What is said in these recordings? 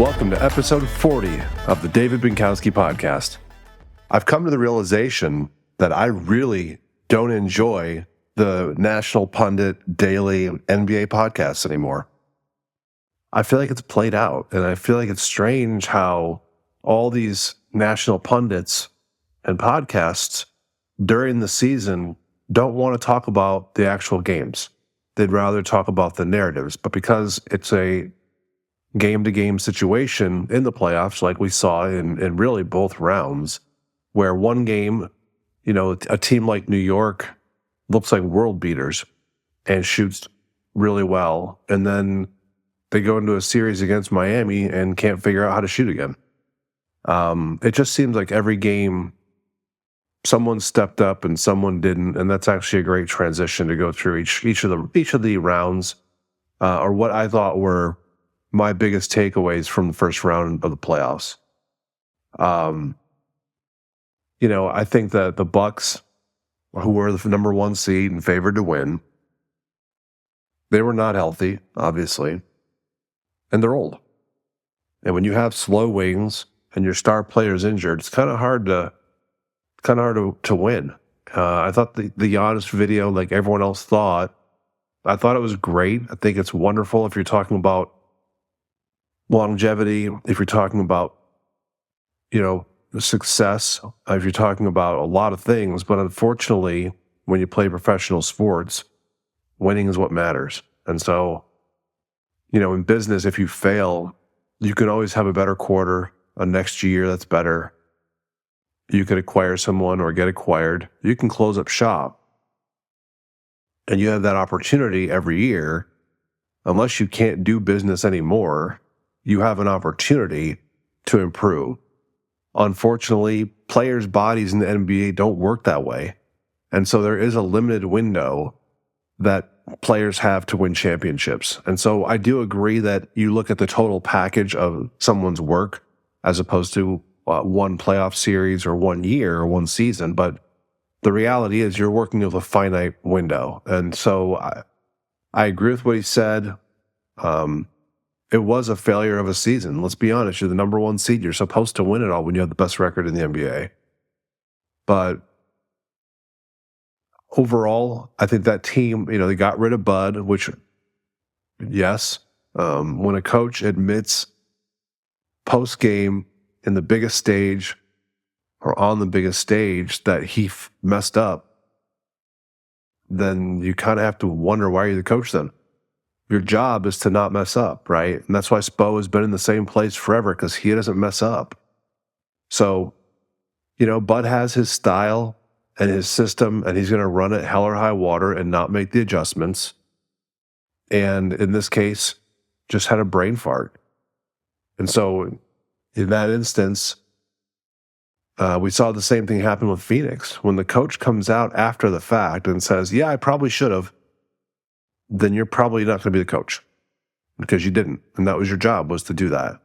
Welcome to episode 40 of the David Binkowski podcast. I've come to the realization that I really don't enjoy the National Pundit Daily NBA podcasts anymore. I feel like it's played out, and I feel like it's strange how all these national pundits and podcasts during the season don't want to talk about the actual games. They'd rather talk about the narratives, but because it's a game-to-game situation in the playoffs, like we saw in really both rounds, where one game, a team like New York looks like world beaters and shoots really well, and then they go into a series against Miami and can't figure out how to shoot again. It just seems like every game someone stepped up and someone didn't, and that's actually a great transition to go through each of the rounds, or what I thought were my biggest takeaways from the first round of the playoffs. I think that the Bucks, who were the number one seed and favored to win, they were not healthy, obviously, and they're old. And when you have slow wings and your star player's injured, it's kind of hard to win. I thought the Giannis video, like everyone else thought, I thought it was great. I think it's wonderful if you're talking about longevity, if you're talking about, success, if you're talking about a lot of things. But unfortunately, when you play professional sports, winning is what matters. And so, in business, if you fail, you can always have a better quarter, a next year that's better. You could acquire someone or get acquired. You can close up shop. And you have that opportunity every year. Unless you can't do business anymore, you have an opportunity to improve. Unfortunately, players' bodies in the NBA don't work that way. And so there is a limited window that players have to win championships. And so I do agree that you look at the total package of someone's work as opposed to one playoff series or 1 year or one season. But the reality is you're working with a finite window. And so I agree with what he said. It was a failure of a season. Let's be honest. You're the number one seed. You're supposed to win it all when you have the best record in the NBA. But overall, I think that team, they got rid of Bud, which, yes, when a coach admits post-game in the biggest stage or on the biggest stage that he messed up, then you kind of have to wonder, why are you the coach then? Your job is to not mess up, right? And that's why Spo has been in the same place forever, because he doesn't mess up. So, Bud has his style and his system, and he's going to run it hell or high water and not make the adjustments. And in this case, just had a brain fart. And so in that instance, we saw the same thing happen with Phoenix. When the coach comes out after the fact and says, yeah, I probably should have, then you're probably not going to be the coach, because you didn't. And that was your job, was to do that.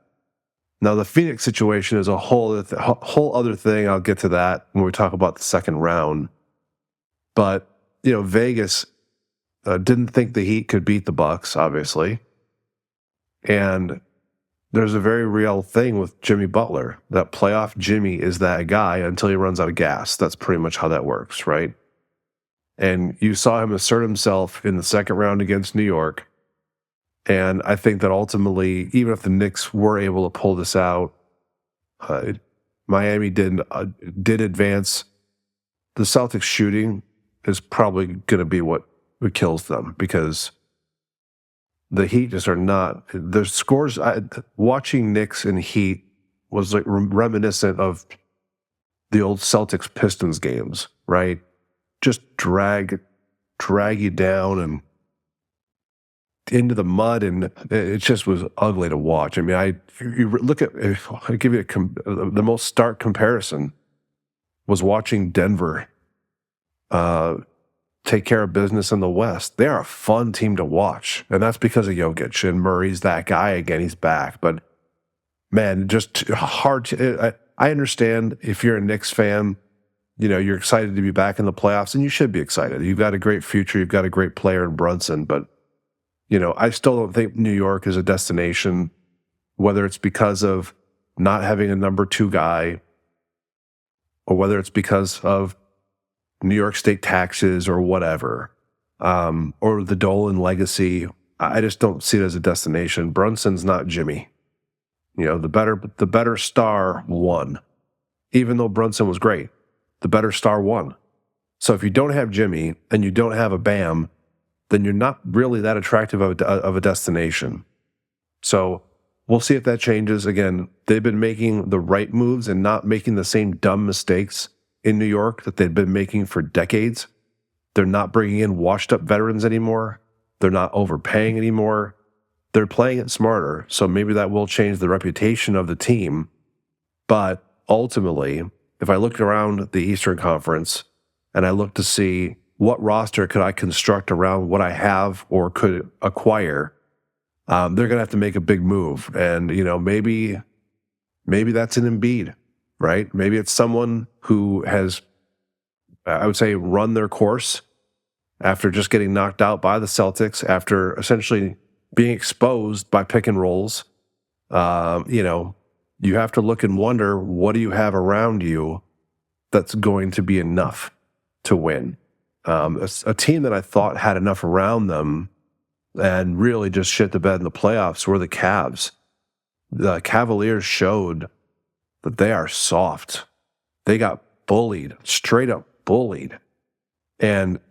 Now, the Phoenix situation is a whole other thing. I'll get to that when we talk about the second round. But, Vegas didn't think the Heat could beat the Bucks, obviously. And there's a very real thing with Jimmy Butler, that playoff Jimmy is that guy until he runs out of gas. That's pretty much how that works, right? And you saw him assert himself in the second round against New York. And I think that ultimately, even if the Knicks were able to pull this out, Miami did advance. The Celtics shooting is probably going to be what kills them, because the Heat just are not. The scores, watching Knicks and Heat was like reminiscent of the old Celtics Pistons games, right? Just drag you down and into the mud, and it just was ugly to watch. I mean, you look at, I give you the most stark comparison was watching Denver take care of business in the West. They are a fun team to watch, and that's because of Jokic, and Murray's that guy again. He's back, but man, just hard. I understand if you're a Knicks fan, you're excited to be back in the playoffs, and you should be excited. You've got a great future. You've got a great player in Brunson, but I still don't think New York is a destination whether it's because of not having a number 2 guy, or whether it's because of New York State taxes or whatever, or the Dolan legacy. I just don't see it as a destination. Brunson's not Jimmy. The better star won. Even though Brunson was great, the better star won. So if you don't have Jimmy and you don't have a Bam, then you're not really that attractive of a destination. So we'll see if that changes. Again, they've been making the right moves and not making the same dumb mistakes in New York that they've been making for decades. They're not bringing in washed-up veterans anymore. They're not overpaying anymore. They're playing it smarter, so maybe that will change the reputation of the team. But ultimately, if I look around the Eastern Conference and I look to see what roster could I construct around what I have or could acquire, they're going to have to make a big move. And, maybe that's an Embiid, right? Maybe it's someone who has, I would say, run their course after just getting knocked out by the Celtics, after essentially being exposed by pick and rolls. You have to look and wonder, what do you have around you that's going to be enough to win? A team that I thought had enough around them and really just shit the bed in the playoffs were the Cavs. The Cavaliers showed that they are soft. They got bullied, straight up bullied. And,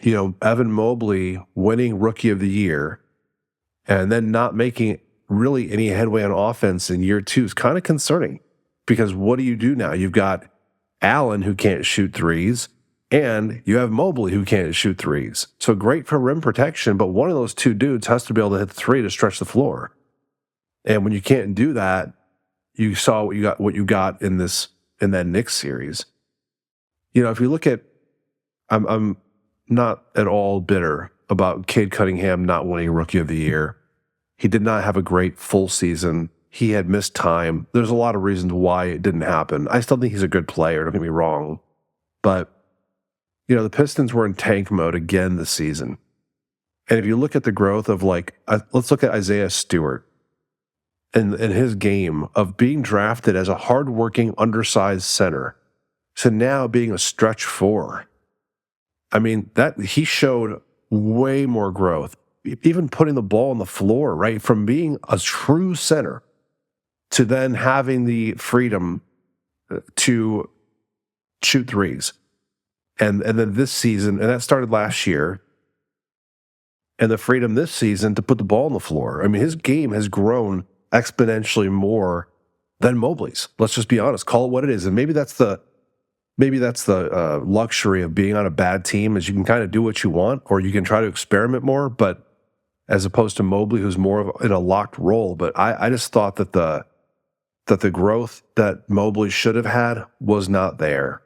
Evan Mobley winning Rookie of the Year and then not making really any headway on offense in year 2 is kind of concerning, because what do you do now? You've got Allen, who can't shoot threes, and you have Mobley, who can't shoot threes. So great for rim protection, but one of those two dudes has to be able to hit the three to stretch the floor. And when you can't do that, you saw what you got in that Knicks series. If you look at, I'm not at all bitter about Cade Cunningham not winning Rookie of the Year. He did not have a great full season. He had missed time. There's a lot of reasons why it didn't happen. I still think he's a good player, don't get me wrong. But, the Pistons were in tank mode again this season. And if you look at the growth of, let's look at Isaiah Stewart and his game of being drafted as a hardworking, undersized center to now being a stretch 4. I mean, that he showed way more growth, even putting the ball on the floor, right? From being a true center to then having the freedom to shoot threes. And then this season, and that started last year, and the freedom this season to put the ball on the floor. I mean, his game has grown exponentially more than Mobley's. Let's just be honest, call it what it is. And maybe that's the luxury of being on a bad team, is you can kind of do what you want, or you can try to experiment more, but as opposed to Mobley, who's more in a locked role. But I just thought that the growth that Mobley should have had was not there.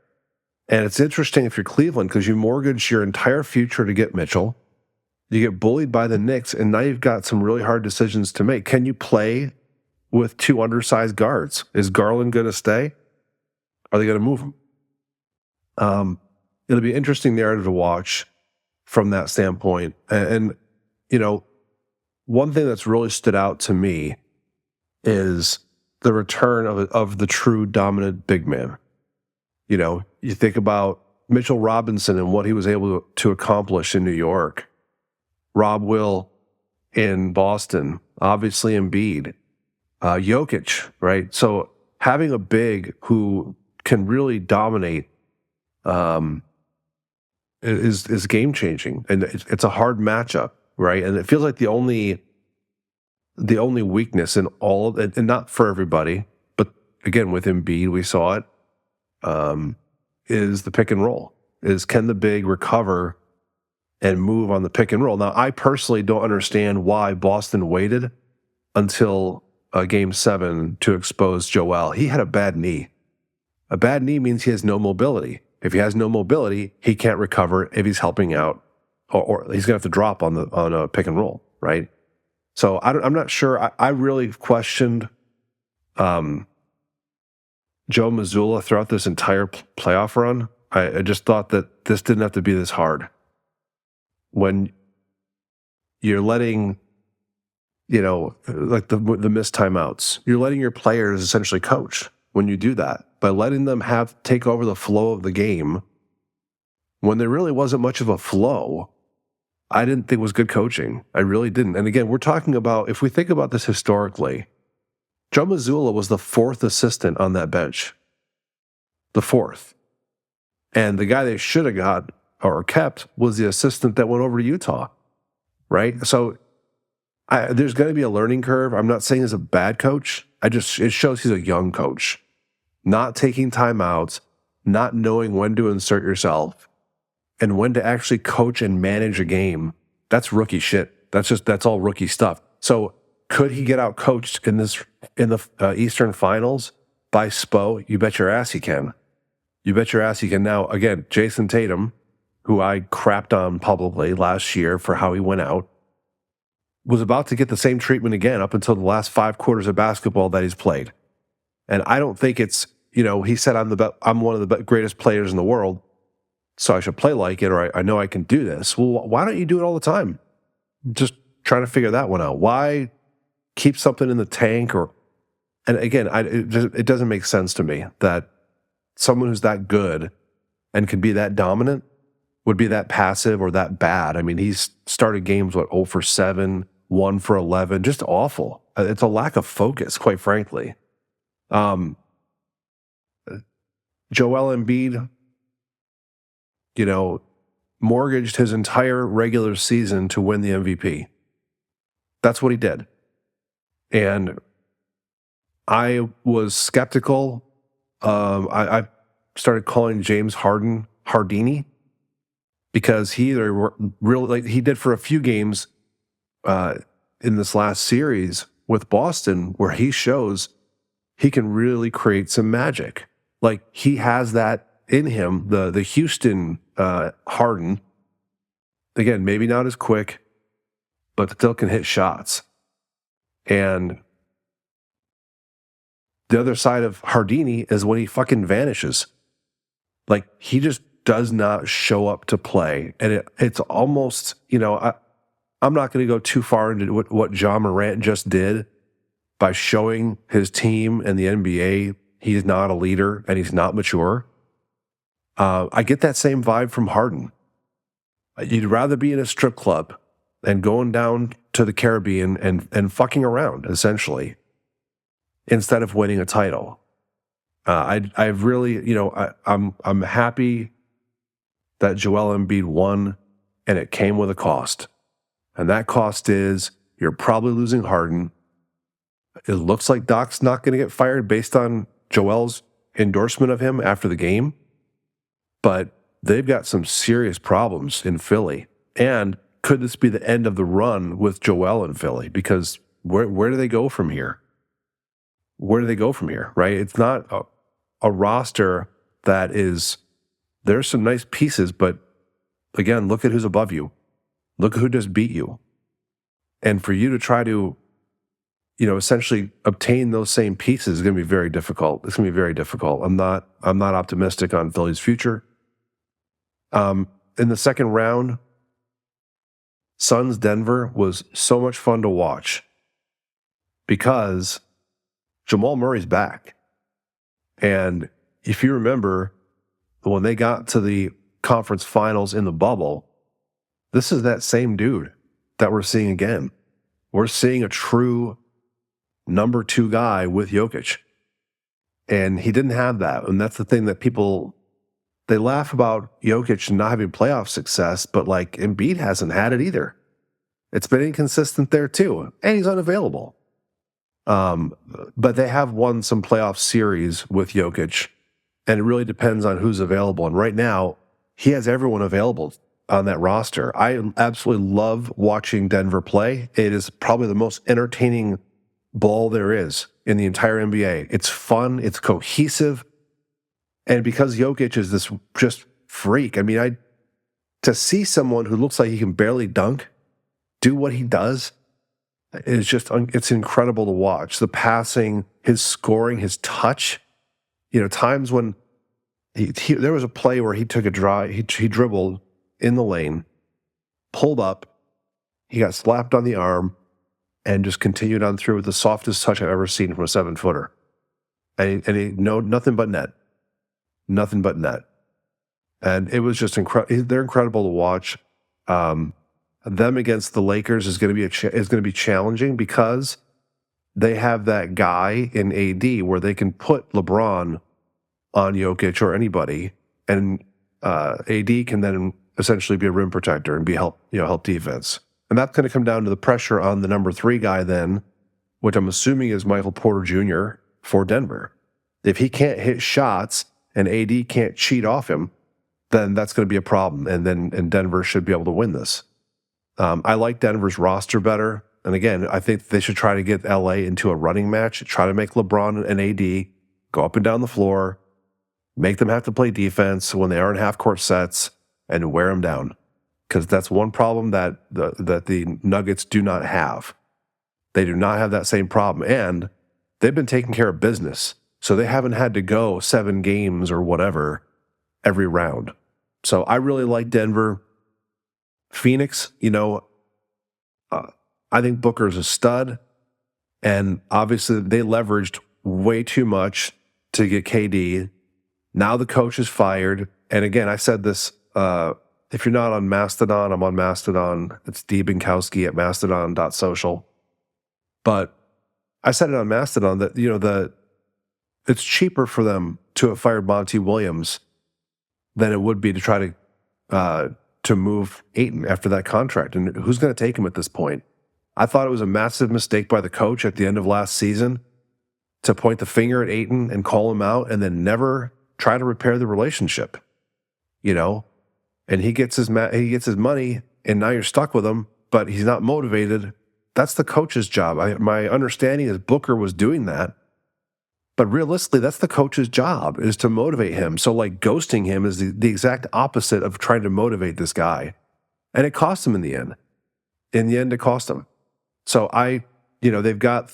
And it's interesting if you're Cleveland, because you mortgage your entire future to get Mitchell. You get bullied by the Knicks, and now you've got some really hard decisions to make. Can you play with two undersized guards? Is Garland going to stay? Are they going to move him? It'll be an interesting narrative to watch from that standpoint. And one thing that's really stood out to me is the return of the true dominant big man. You think about Mitchell Robinson and what he was able to accomplish in New York. Rob Will in Boston, obviously Embiid, Jokic, right? So having a big who can really dominate is game changing, and it's a hard matchup, right? And it feels like the only weakness in all of it, and not for everybody, but again with Embiid we saw it, is the pick and roll. Is can the big recover and move on the pick and roll? Now, I personally don't understand why Boston waited until Game 7 to expose Joel. He had a bad knee. A bad knee means he has no mobility. If he has no mobility, he can't recover if he's helping out, or he's going to have to drop on a pick and roll, right? So I'm not sure. I really questioned Joe Mazzulla throughout this entire playoff run. I just thought that this didn't have to be this hard. When you're letting like the missed timeouts. You're letting your players essentially coach when you do that, by letting them take over the flow of the game when there really wasn't much of a flow. I didn't think was good coaching. I really didn't. And again, we're talking about, if we think about this historically, Joe Mazzulla was the fourth assistant on that bench. The fourth. And the guy they should have got or kept was the assistant that went over to Utah, right? So there's going to be a learning curve. I'm not saying he's a bad coach. It shows he's a young coach. Not taking timeouts, not knowing when to insert yourself, and when to actually coach and manage a game. That's rookie shit. That's all rookie stuff. So could he get out coached in the Eastern Finals by Spo? You bet your ass he can. You bet your ass he can. Now, again, Jason Tatum, who I crapped on publicly last year for how he went out, was about to get the same treatment again up until the last 5 quarters of basketball that he's played. And I don't think it's, he said, I'm one of the greatest players in the world, so I should play like it, or I know I can do this. Well, why don't you do it all the time? Just trying to figure that one out. Why keep something in the tank? And again, it doesn't make sense to me that someone who's that good and can be that dominant would be that passive or that bad. I mean, he's started games, 0 for 7, 1 for 11, just awful. It's a lack of focus, quite frankly. Joel Embiid, mortgaged his entire regular season to win the MVP. That's what he did. And I was skeptical. I started calling James Harden Hardini, because he did for a few games in this last series with Boston, where he shows he can really create some magic. Like, he has that in him, the Houston Harden. Again, maybe not as quick, but still can hit shots. And the other side of Hardini is when he fucking vanishes. Like, he just does not show up to play. And it's almost, I'm not going to go too far into what Ja Morant just did by showing his team and the NBA he's not a leader and he's not mature. I get that same vibe from Harden. You'd rather be in a strip club and going down to the Caribbean and fucking around, essentially, instead of winning a title. I've really, I'm happy that Joel Embiid won, and it came with a cost. And that cost is you're probably losing Harden. It looks like Doc's not going to get fired based on Joel's endorsement of him after the game. But they've got some serious problems in Philly. And could this be the end of the run with Joel in Philly? Because where do they go from here? Where do they go from here, right? It's not a roster that is... There's some nice pieces, but again, look at who's above you. Look at who just beat you. And for you to try to, essentially obtain those same pieces is going to be very difficult. It's going to be very difficult. I'm not optimistic on Philly's future. In the second round, Suns Denver was so much fun to watch because Jamal Murray's back. And if you remember, when they got to the conference finals in the bubble, this is that same dude that we're seeing again. We're seeing a true number 2 guy with Jokic. And he didn't have that. And that's the thing that they laugh about Jokic not having playoff success, but like Embiid hasn't had it either. It's been inconsistent there too. And he's unavailable. But they have won some playoff series with Jokic. And it really depends on who's available. And right now, he has everyone available on that roster. I absolutely love watching Denver play. It is probably the most entertaining ball there is in the entire NBA. It's fun. It's cohesive. And because Jokic is this just freak, I mean, to see someone who looks like he can barely dunk do what he does is just, it's incredible to watch. The passing, his scoring, his touch. Times when there was a play where he took a drive, he dribbled in the lane, pulled up, he got slapped on the arm, and just continued on through with the softest touch I've ever seen from a 7-footer. Nothing but net. Nothing but net. And it was just incredible. They're incredible to watch. Them against the Lakers is going to be challenging because they have that guy in AD where they can put LeBron on Jokic or anybody, and AD can then essentially be a rim protector and help defense. And that's going to come down to the pressure on the number 3 guy then, which I'm assuming is Michael Porter Jr. for Denver. If he can't hit shots and AD can't cheat off him, then that's going to be a problem. And Denver should be able to win this. I like Denver's roster better. And again, I think they should try to get LA into a running match, try to make LeBron and AD go up and down the floor, make them have to play defense when they are in half-court sets, and wear them down. Because that's one problem that the Nuggets do not have. They do not have that same problem. And they've been taking care of business. So they haven't had to go 7 games or whatever every round. So I really like Denver. Phoenix, I think Booker's a stud. And obviously they leveraged way too much to get KD. Now the coach is fired. And again, I said this, if you're not on Mastodon, I'm on Mastodon. It's D. Binkowski at Mastodon.social. But I said it on Mastodon that, it's cheaper for them to have fired Monty Williams than it would be to try to move Ayton after that contract. And who's going to take him at this point? I thought it was a massive mistake by the coach at the end of last season to point the finger at Ayton and call him out and then never try to repair the relationship, And he gets his money, and now you're stuck with him, but he's not motivated. That's the coach's job. My understanding is Booker was doing that. But realistically, that's the coach's job, is to motivate him. So ghosting him is the exact opposite of trying to motivate this guy. And it cost him in the end. In the end, it cost him. So they've got,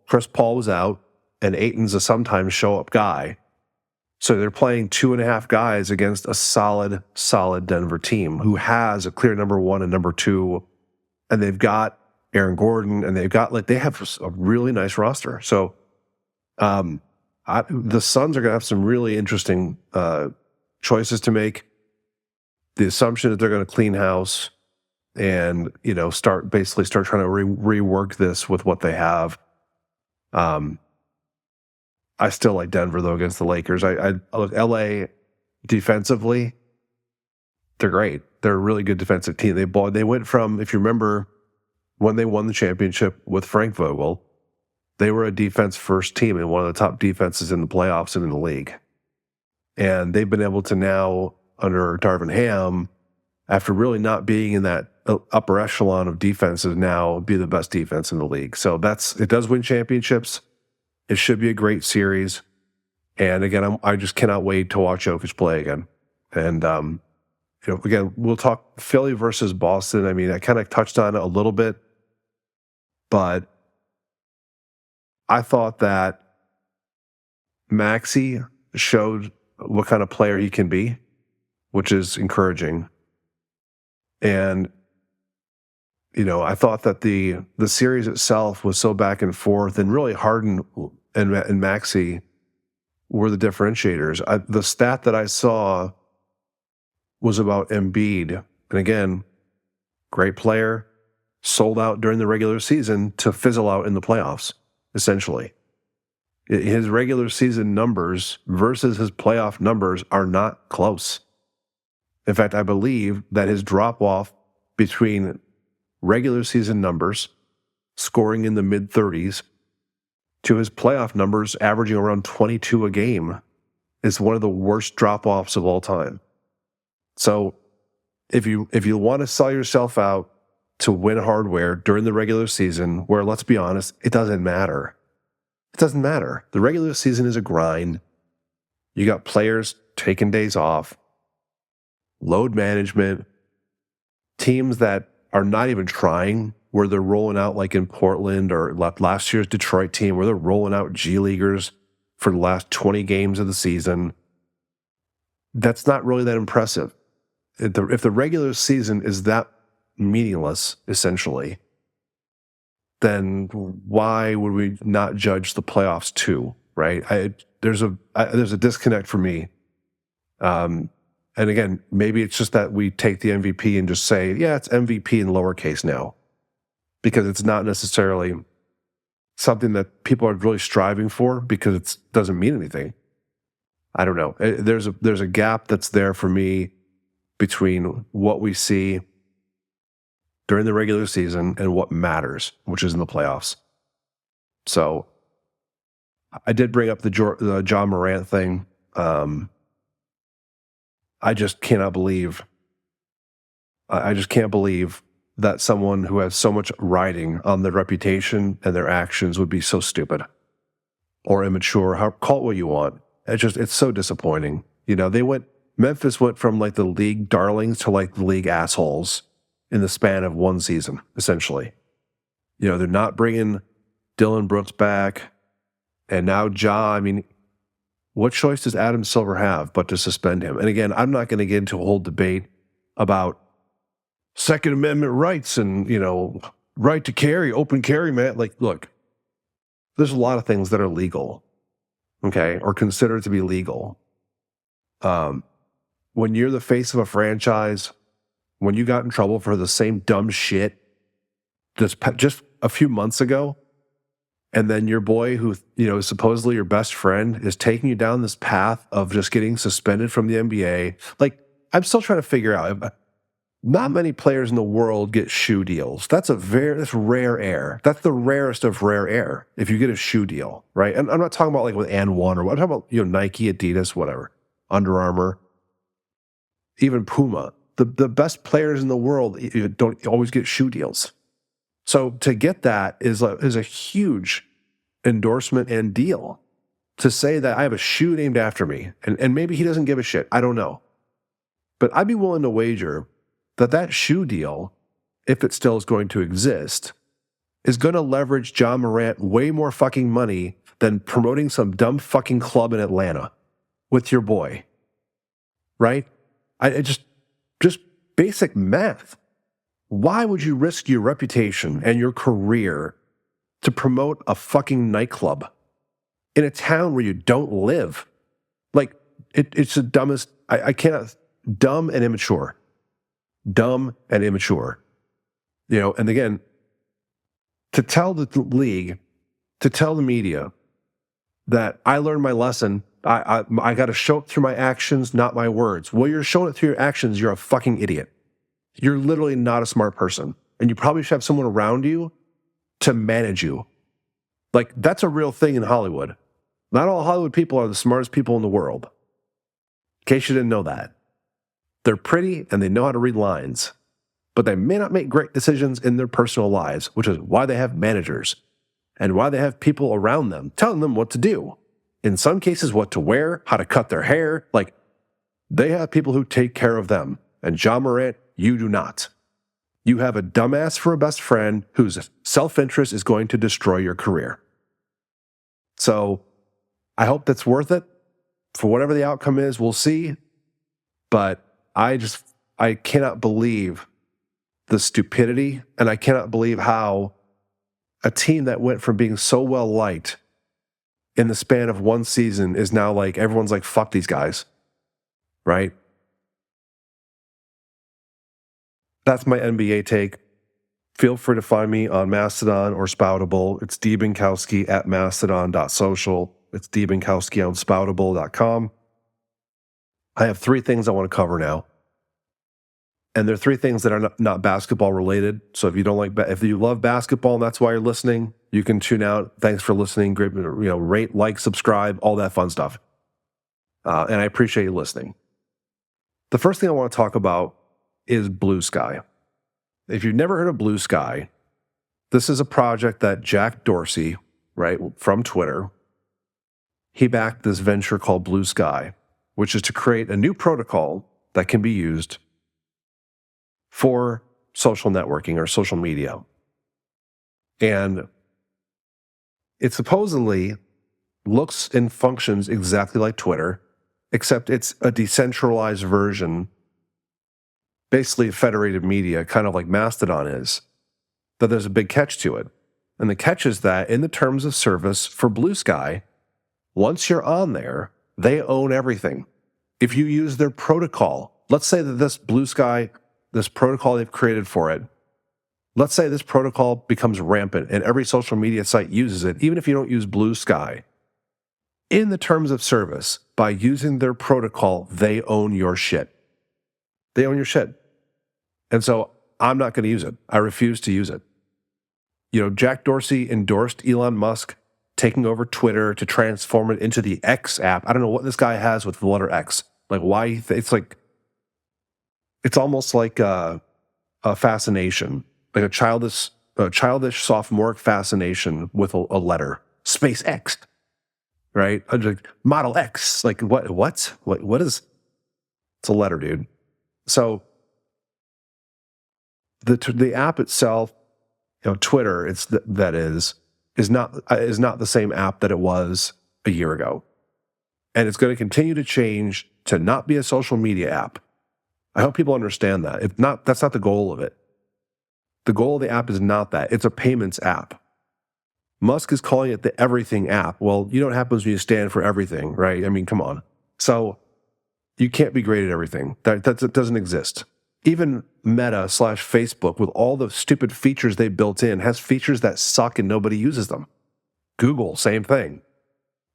Chris Paul was out, and Ayton's a sometimes show-up guy. So they're playing 2.5 guys against a solid Denver team who has a clear number 1 and number 2. And they've got Aaron Gordon, and they have a really nice roster. So the Suns are going to have some really interesting choices to make. The assumption that they're going to clean house and start trying to rework this with what they have. I still like Denver though against the Lakers. I look, LA defensively, they're great. They're a really good defensive team. They went from, if you remember, when they won the championship with Frank Vogel, they were a defense-first team and one of the top defenses in the playoffs and in the league. And they've been able to now, under Darvin Ham, after really not being in that upper echelon of defenses, now be the best defense in the league. So it does win championships. It should be a great series. And again, I just cannot wait to watch Jokic play again. And, again, we'll talk Philly versus Boston. I mean, I kind of touched on it a little bit, but I thought that Maxey showed what kind of player he can be, which is encouraging. And, I thought that the series itself was so back and forth, and really Harden and Maxey were the differentiators. The stat that I saw was about Embiid. And again, great player, sold out during the regular season to fizzle out in the playoffs, essentially. His regular season numbers versus his playoff numbers are not close. In fact, I believe that his drop-off between regular season numbers, scoring in the mid-30s, to his playoff numbers averaging around 22 a game is one of the worst drop-offs of all time. So if you want to sell yourself out to win hardware during the regular season, where, let's be honest, it doesn't matter. It doesn't matter. The regular season is a grind. You got players taking days off, load management, teams that are not even trying, where they're rolling out like in Portland or last year's Detroit team, where they're rolling out G Leaguers for the last 20 games of the season. That's not really that impressive. If the regular season is that meaningless, essentially, then why would we not judge the playoffs too, right? There's a disconnect for me. And again, maybe it's just that we take the MVP and just say, yeah, it's MVP in lowercase now, because it's not necessarily something that people are really striving for, because it doesn't mean anything. I don't know. There's a gap that's there for me between what we see during the regular season and what matters, which is in the playoffs. So I did bring up the Ja Morant thing. I just cannot believe. I just can't believe that someone who has so much riding on their reputation and their actions would be so stupid or immature. Call it what you want. It's so disappointing. Memphis went from like the league darlings to like the league assholes in the span of one season, essentially. They're not bringing Dylan Brooks back. And now Ja, I mean, what choice does Adam Silver have but to suspend him? And again, I'm not going to get into a whole debate about Second Amendment rights and, right to carry, open carry, man. Like, look, there's a lot of things that are legal, okay, or considered to be legal. When you're the face of a franchise, when you got in trouble for the same dumb shit just a few months ago, and then your boy who, is supposedly your best friend is taking you down this path of just getting suspended from the NBA. Like, I'm still trying to figure out, not many players in the world get shoe deals. That's rare air. That's the rarest of rare air if you get a shoe deal, right? And I'm not talking about like with And One or what. I'm talking about, Nike, Adidas, whatever, Under Armour, even Puma. The best players in the world don't always get shoe deals. So to get that is a huge endorsement and deal. To say that I have a shoe named after me, and maybe he doesn't give a shit, I don't know. But I'd be willing to wager that shoe deal, if it still is going to exist, is going to leverage Ja Morant way more fucking money than promoting some dumb fucking club in Atlanta with your boy. Right? I just basic math. Why would you risk your reputation and your career to promote a fucking nightclub in a town where you don't live? Like, it's the dumbest. I cannot. Dumb and immature. Dumb and immature. And again, to tell the league, to tell the media that I learned my lesson, I got to show it through my actions, not my words. Well, you're showing it through your actions, you're a fucking idiot. You're literally not a smart person. And you probably should have someone around you to manage you. Like, that's a real thing in Hollywood. Not all Hollywood people are the smartest people in the world. In case you didn't know that. They're pretty and they know how to read lines. But they may not make great decisions in their personal lives, which is why they have managers. And why they have people around them telling them what to do. In some cases, what to wear, how to cut their hair. Like, they have people who take care of them. And Ja Morant, you do not. You have a dumbass for a best friend whose self-interest is going to destroy your career. So I hope that's worth it. For whatever the outcome is, we'll see. But I cannot believe the stupidity, and I cannot believe how a team that went from being so well liked in the span of one season is now like, everyone's like, fuck these guys. Right? That's my NBA take. Feel free to find me on Mastodon or Spoutible. It's Debenkowski at Mastodon.social. It's Debenkowski on Spoutible.com. I have 3 things I want to cover now. And they're 3 things that are not basketball related. So if you love basketball and that's why you're listening, you can tune out. Thanks for listening. Great, rate, like, subscribe, all that fun stuff. And I appreciate you listening. The first thing I want to talk about is BluesSky. If you've never heard of BluesSky, this is a project that Jack Dorsey, right, from Twitter, he backed this venture called BluesSky, which is to create a new protocol that can be used for social networking or social media. And it supposedly looks and functions exactly like Twitter, except it's a decentralized version, basically federated media, kind of like Mastodon is. But there's a big catch to it. And the catch is that in the terms of service for BlueSky, once you're on there, they own everything. If you use their protocol, let's say that this BlueSky, this protocol they've created for it, let's say this protocol becomes rampant and every social media site uses it, even if you don't use BlueSky. In the terms of service, by using their protocol, they own your shit. They own your shit. And so I'm not going to use it. I refuse to use it. Jack Dorsey endorsed Elon Musk taking over Twitter to transform it into the X app. I don't know what this guy has with the letter X. Like, why? It's almost like a fascination, like a childish sophomoric fascination with a letter. Space X, right? Like Model X. Like, what is? It's a letter, dude. So the app itself, Twitter, is not the same app that it was a year ago. And it's going to continue to change to not be a social media app. I hope people understand that. That's not the goal of it. The goal of the app is not that. It's a payments app. Musk is calling it the everything app. Well, you know what happens when you stand for everything, right? I mean, come on. So you can't be great at everything. That doesn't exist. Even Meta/Facebook, with all the stupid features they built in, has features that suck and nobody uses them. Google, same thing.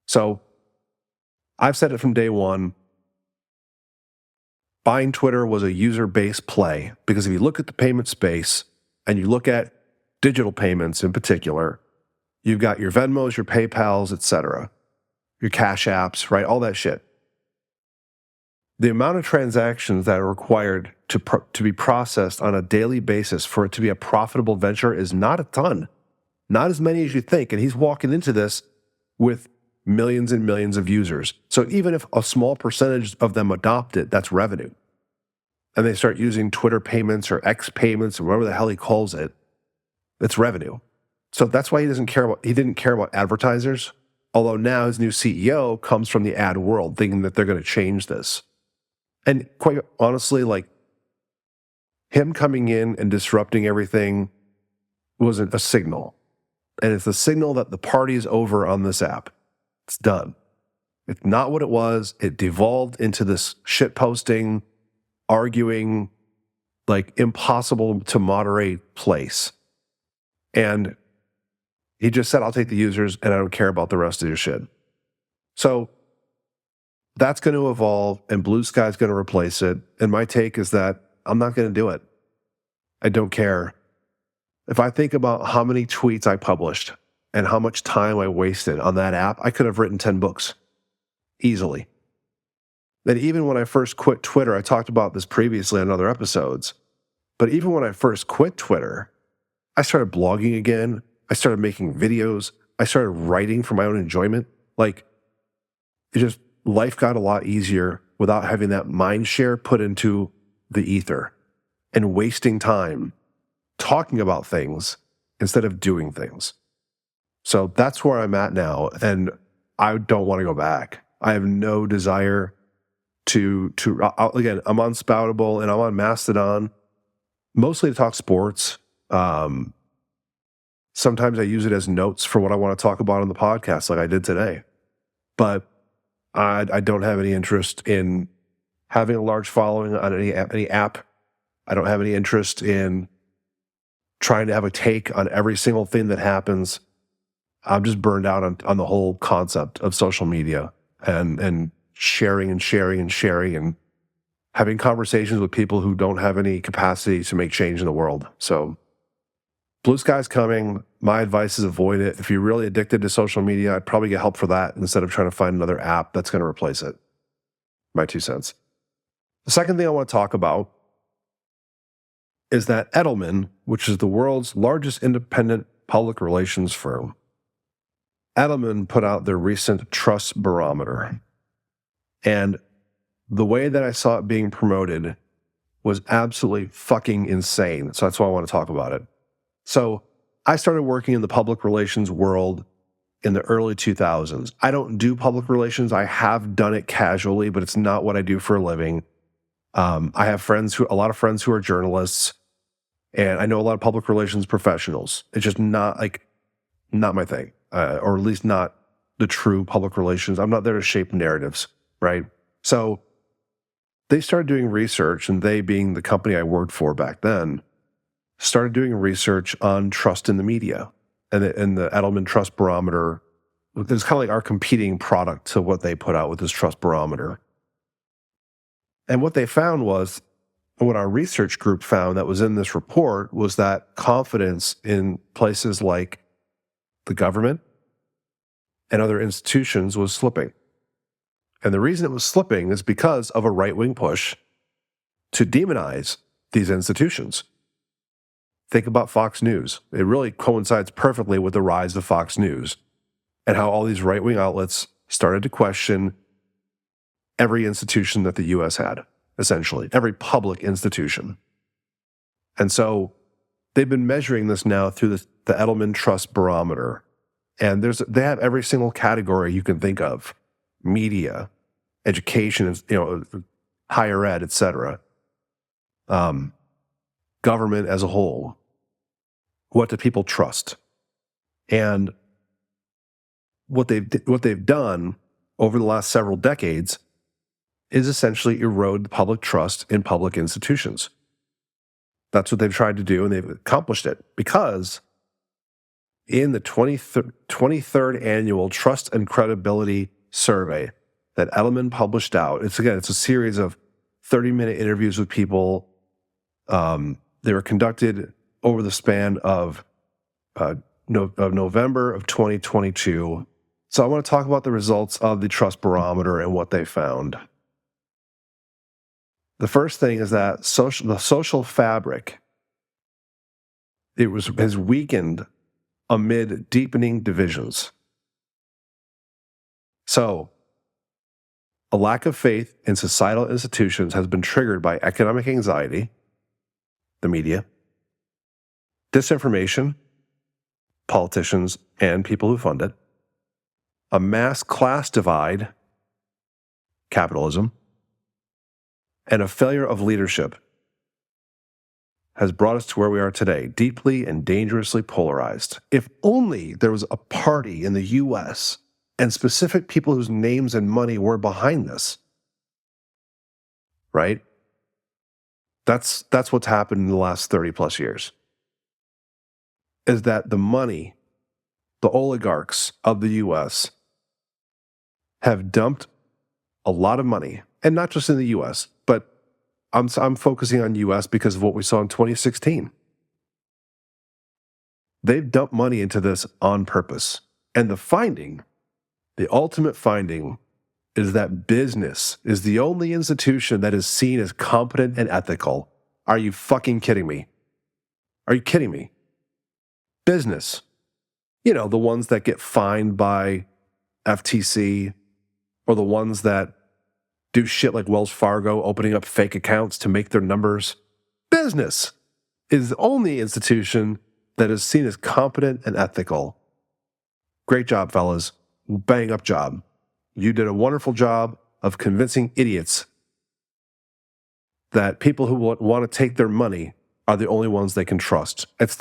So I've said it from day one. Buying Twitter was a user-based play, because if you look at the payment space and you look at digital payments in particular, you've got your Venmos, your PayPals, etc., your Cash Apps, right? All that shit. The amount of transactions that are required to be processed on a daily basis for it to be a profitable venture is not a ton. Not as many as you think. And he's walking into this with millions and millions of users. So even if a small percentage of them adopt it, that's revenue. And they start using Twitter payments or X payments or whatever the hell he calls it, it's revenue. So that's why he didn't care about advertisers. Although now his new CEO comes from the ad world, thinking that they're going to change this. And quite honestly, like, him coming in and disrupting everything wasn't a signal. And it's a signal that the party's over on this app. It's done. It's not what it was. It devolved into this shit posting, arguing, like, impossible to moderate place. And he just said, I'll take the users and I don't care about the rest of your shit. So that's going to evolve, and BlueSky is going to replace it. And my take is that I'm not going to do it. I don't care. If I think about how many tweets I published and how much time I wasted on that app, I could have written 10 books easily. And even when I first quit Twitter, I talked about this previously on other episodes, but even when I first quit Twitter, I started blogging again. I started making videos. I started writing for my own enjoyment. Like, life got a lot easier without having that mind share put into the ether and wasting time talking about things instead of doing things. So that's where I'm at now, and I don't want to go back. I have no desire to again, I'm on Spoutible and I'm on Mastodon, mostly to talk sports. Sometimes I use it as notes for what I want to talk about on the podcast, like I did today. But I don't have any interest in having a large following on any app. I don't have any interest in trying to have a take on every single thing that happens. I'm just burned out on the whole concept of social media and sharing and having conversations with people who don't have any capacity to make change in the world. So BlueSky's coming. My advice is avoid it. If you're really addicted to social media, I'd probably get help for that instead of trying to find another app that's going to replace it. My 2 cents. The second thing I want to talk about is that Edelman, which is the world's largest independent public relations firm, Edelman put out their recent Trust Barometer. And the way that I saw it being promoted was absolutely fucking insane. So that's why I want to talk about it. So I started working in the public relations world in the early 2000s. I don't do public relations. I have done it casually, but it's not what I do for a living. I have a lot of friends who are journalists, and I know a lot of public relations professionals. It's just not like, Not my thing, or at least not the true public relations. I'm not there to shape narratives, right? So they started doing research, and they, being the company I worked for back then, started doing research on trust in the media. And the Edelman Trust Barometer, it's kind of like our competing product to what they put out with this Trust Barometer. And what they found was, what our research group found that was in this report, was that confidence in places like the government and other institutions was slipping. And the reason it was slipping is because of a right-wing push to demonize these institutions. Think about Fox News. It really coincides perfectly with the rise of Fox News and how all these right-wing outlets started to question every institution that the U.S. had, essentially, every public institution. And so they've been measuring this now through the Edelman Trust Barometer. And they have every single category you can think of: media, education, higher ed, etc. Government as a whole. What do people trust? And what they've done over the last several decades is essentially erode the public trust in public institutions. That's what they've tried to do, and they've accomplished it because in the 23rd annual Trust and Credibility Survey that Edelman published out, it's a series of 30-minute interviews with people. They were conducted over the span of November of 2022. So I want to talk about the results of the Trust Barometer and what they found. The first thing is that the social fabric has weakened amid deepening divisions. So, a lack of faith in societal institutions has been triggered by economic anxiety, the media, disinformation, politicians and people who fund it, a mass class divide, capitalism, and a failure of leadership has brought us to where we are today, deeply and dangerously polarized. If only there was a party in the U.S. and specific people whose names and money were behind this, right? That's what's happened in the last 30 plus years, is that the money, the oligarchs of the U.S. have dumped a lot of money, and not just in the U.S., but I'm focusing on U.S. because of what we saw in 2016. They've dumped money into this on purpose. And the ultimate finding, is that business is the only institution that is seen as competent and ethical. Are you fucking kidding me? Are you kidding me? Business. The ones that get fined by FTC, or the ones that do shit like Wells Fargo, opening up fake accounts to make their numbers. Business is the only institution that is seen as competent and ethical. Great job, fellas. Bang up job. You did a wonderful job of convincing idiots that people who want to take their money are the only ones they can trust. The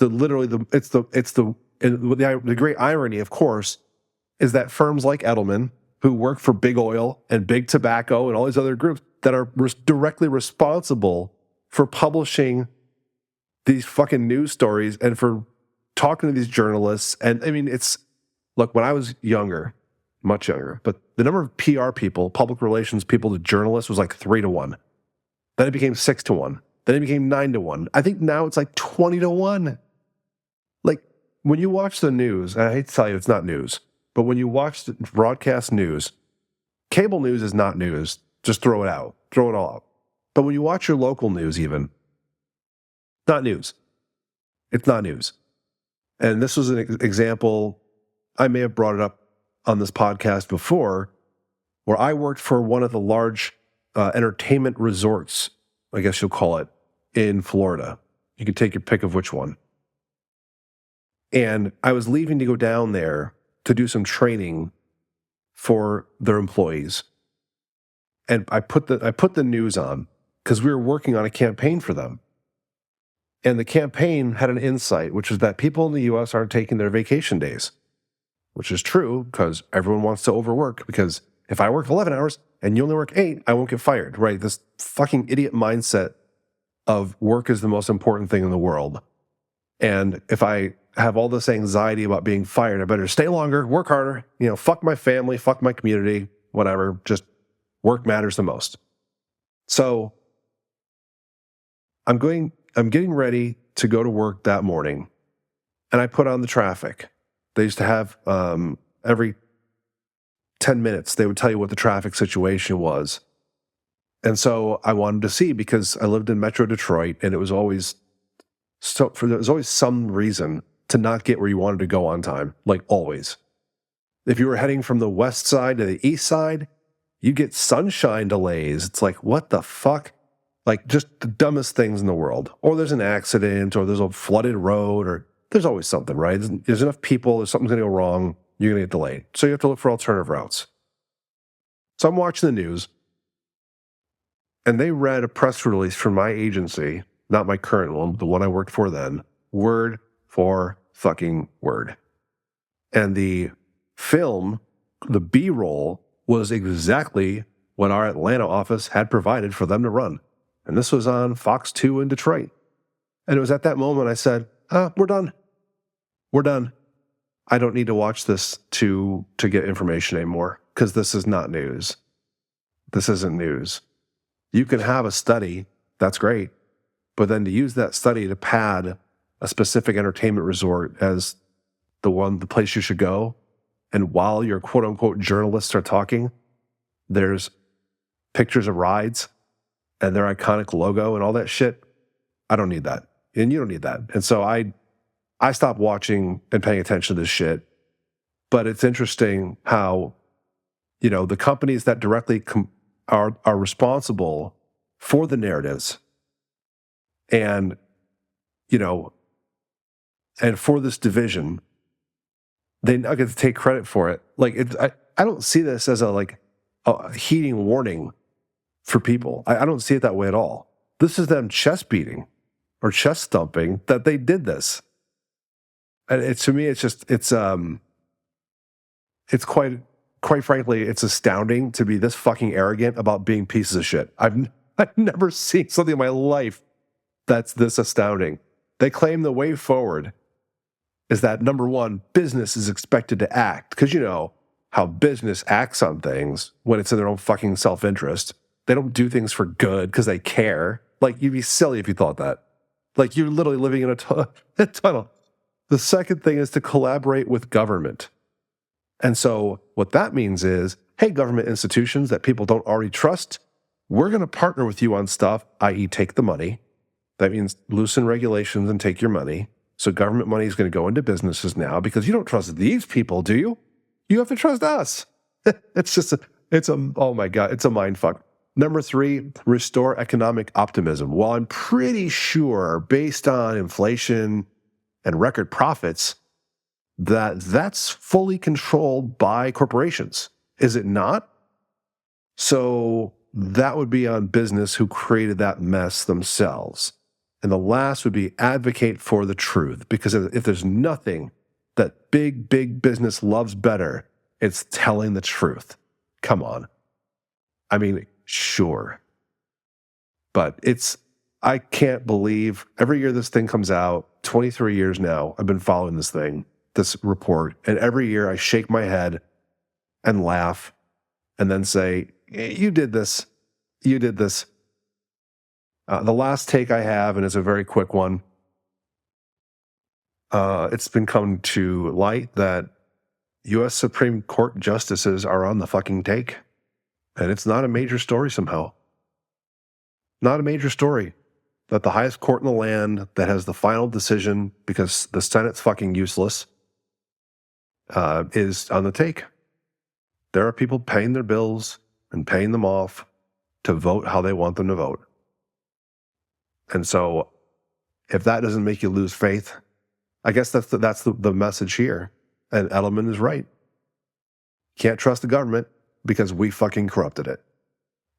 great irony, of course, is that firms like Edelman, who work for big oil and big tobacco and all these other groups that are directly responsible for publishing these fucking news stories and for talking to these journalists. And I mean, look, when I was younger, much younger, but the number of PR people, public relations people to journalists was like 3-1. Then it became 6-1. Then it became 9-1. I think now it's like 20-1. Like, when you watch the news, and I hate to tell you it's not news, but when you watch the broadcast news, cable news is not news. Just throw it out. Throw it all out. But when you watch your local news even, not news. It's not news. And this was an example, I may have brought it up on this podcast before, where I worked for one of the large entertainment resorts, I guess you'll call it, in Florida. You can take your pick of which one. And I was leaving to go down there to do some training for their employees. And I put the news on because we were working on a campaign for them. And the campaign had an insight, which is that people in the U.S. aren't taking their vacation days, which is true because everyone wants to overwork. Because if I work 11 hours and you only work 8, I won't get fired, right? This fucking idiot mindset of work is the most important thing in the world. And if I have all this anxiety about being fired, I better stay longer, work harder, fuck my family, fuck my community, whatever. Just work matters the most. So I'm getting ready to go to work that morning, and I put on the traffic. They used to have every 10 minutes, they would tell you what the traffic situation was. And so I wanted to see, because I lived in Metro Detroit, and there was always some reason to not get where you wanted to go on time, like always. If you were heading from the west side to the east side, you get sunshine delays. It's like, what the fuck? Like, just the dumbest things in the world. Or there's an accident, or there's a flooded road, or there's always something, right? There's enough people, there's something's going to go wrong, you're going to get delayed. So you have to look for alternative routes. So I'm watching the news, and they read a press release from my agency, not my current one, the one I worked for then, word for fucking word. And the film, the B-roll, was exactly what our Atlanta office had provided for them to run. And this was on Fox 2 in Detroit. And it was at that moment I said, we're done. We're done. I don't need to watch this to get information anymore, because this is not news. This isn't news. You can have a study, that's great, but then to use that study to pad a specific entertainment resort as the place you should go, and while your quote-unquote journalists are talking, there's pictures of rides and their iconic logo and all that shit. I don't need that. And you don't need that. And so I stopped watching and paying attention to this shit. But it's interesting how, the companies that directly are responsible for the narratives and, and for this division, they not get to take credit for it. Like, I don't see this as a heating warning for people. I don't see it that way at all. This is them chest beating or chest thumping that they did this. And to me, it's quite frankly, it's astounding to be this fucking arrogant about being pieces of shit. I've never seen something in my life that's this astounding. They claim the way forward is that, number one, business is expected to act, because you know how business acts on things when it's in their own fucking self-interest. They don't do things for good because they care. Like, you'd be silly if you thought that. Like, you're literally living in a tunnel. The second thing is to collaborate with government. And so what that means is, hey, government institutions that people don't already trust, we're going to partner with you on stuff, i.e. take the money. That means loosen regulations and take your money. So government money is going to go into businesses now because you don't trust these people, do you? You have to trust us. Oh my God, it's a mind fuck. Number 3, restore economic optimism. Well, I'm pretty sure, based on inflation and record profits, that's fully controlled by corporations. Is it not? So that would be on business who created that mess themselves. And the last would be advocate for the truth. Because if there's nothing that big business loves better, it's telling the truth. Come on. I mean, sure. But I can't believe every year this thing comes out, 23 years now, I've been following this report. And every year I shake my head and laugh and then say, you did this. You did this. The last take I have, and it's a very quick one, it's been come to light that U.S. Supreme Court justices are on the fucking take. And it's not a major story somehow. Not a major story. That the highest court in the land that has the final decision, because the Senate's fucking useless, is on the take. There are people paying their bills and paying them off to vote how they want them to vote. And so, if that doesn't make you lose faith, I guess that's the message here. And Edelman is right. Can't trust the government because we fucking corrupted it.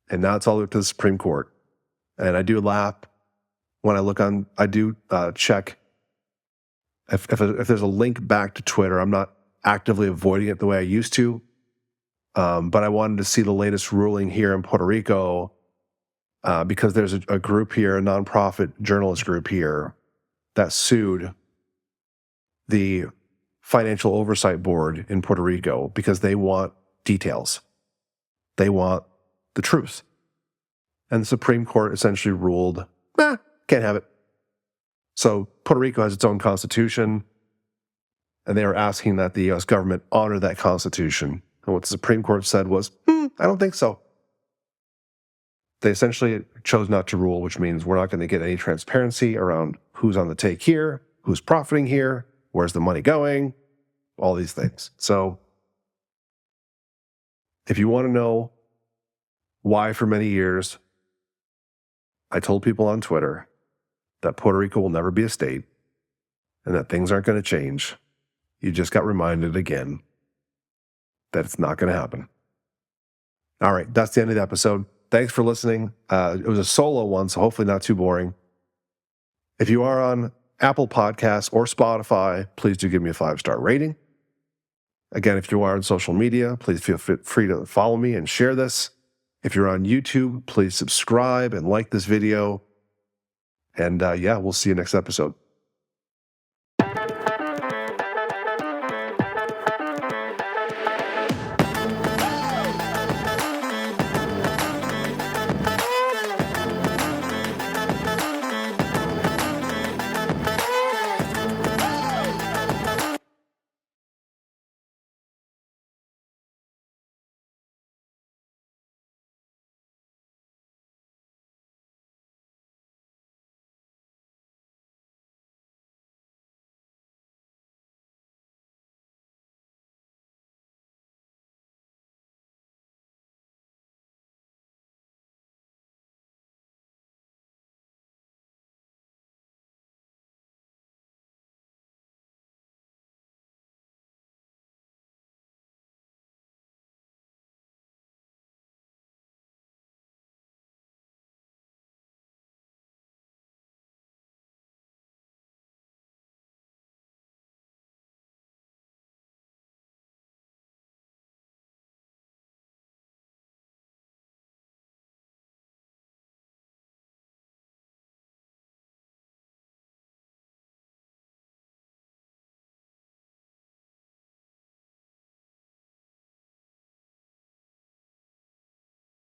And now it's all up to the Supreme Court. And I do laugh when I look on, I do check if there's a link back to Twitter. I'm not actively avoiding it the way I used to, but I wanted to see the latest ruling here in Puerto Rico because there's a group here, a nonprofit journalist group here, that sued the Financial Oversight Board in Puerto Rico because they want details. They want the truth. And the Supreme Court essentially ruled, can't have it. So Puerto Rico has its own constitution, and they were asking that the U.S. government honor that constitution. And what the Supreme Court said was, I don't think so. They essentially chose not to rule, which means we're not going to get any transparency around who's on the take here, who's profiting here, where's the money going, all these things. So if you want to know why for many years I told people on Twitter that Puerto Rico will never be a state and that things aren't going to change, you just got reminded again that it's not going to happen. All right, that's the end of the episode. Thanks for listening. It was a solo one, so hopefully not too boring. If you are on Apple Podcasts or Spotify, please do give me a 5-star rating. Again, if you are on social media, please feel free to follow me and share this. If you're on YouTube, please subscribe and like this video. And we'll see you next episode.